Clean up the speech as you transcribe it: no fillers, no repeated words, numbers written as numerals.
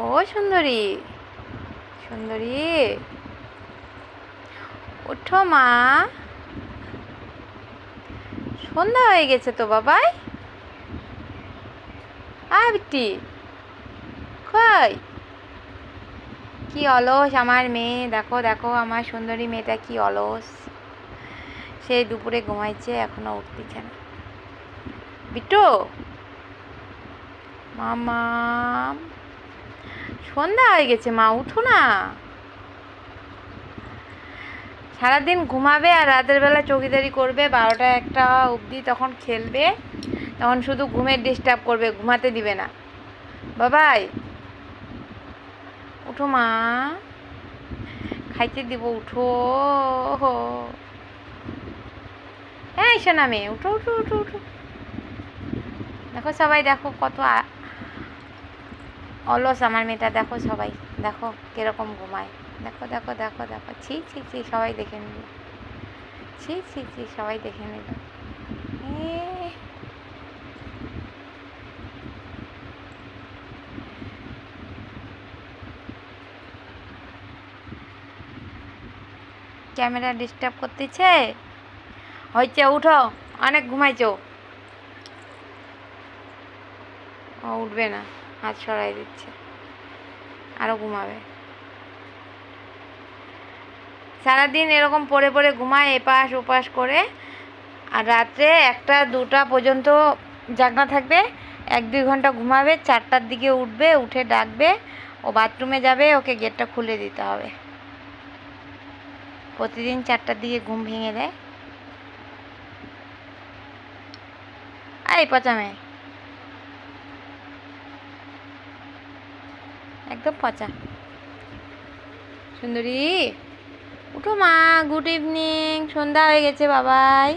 ও সুন্দরী, সুন্দরী, ওঠো মা, সন্ধ্যা হয়ে গেছে তো বাবাই। বিটি কই, কি অলস আমার মেয়ে, দেখো দেখো আমার সুন্দরী মেয়েটা কি অলস, সেই দুপুরে ঘুমাইছে এখনো উঠতেছে না। বিট্টু, মামা, সন্ধ্যা হয়ে গেছে মা, উঠো না। সারাদিন ঘুমাবে আর রাতের বেলা চৌকিদারি করবে 12টা 1টা অবধি, তখন খেলবে, তখন শুধু ঘুমের ডিস্টার্ব করবে, ঘুমাতে দিবে না। বাবাই উঠো মা, খাইতে দিব, উঠো। হ্যাঁ সোনা মেয়ে, উঠো উঠো উঠো উঠো। দেখো সবাই, দেখো কত অলস আমার মেয়েটা, দেখো সবাই, দেখো কিরকম ঘুমায়, দেখো দেখো দেখো দেখো, ছি ছি ছি, সবাই দেখে নিল, ছি ছি ছি, সবাই দেখে নিল। ক্যামেরা ডিস্টার্ব করতেছে, হয়েছে উঠো, অনেক ঘুমাইছো। ও উঠবে না, হাত সরাই দিচ্ছে, আরো ঘুমাবে। সারাদিন এরকম পড়ে পড়ে ঘুমায়, এপাশ ওপাশ করে, আর রাত্রে 1টা 2টা পর্যন্ত জাগনা থাকবে, 1-2 ঘন্টা ঘুমাবে, 4টার দিকে উঠবে, উঠে ডাকবে, ও বাথরুমে যাবে, ওকে গেটটা খুলে দিতে হবে। প্রতিদিন 4টার দিকে ঘুম ভেঙে দেয়। এই পচা মেয়ে, একদম পচা। সুন্দরী উঠো মা, গুড ইভিনিং, সন্ধ্যা হয়ে গেছে বাবাই।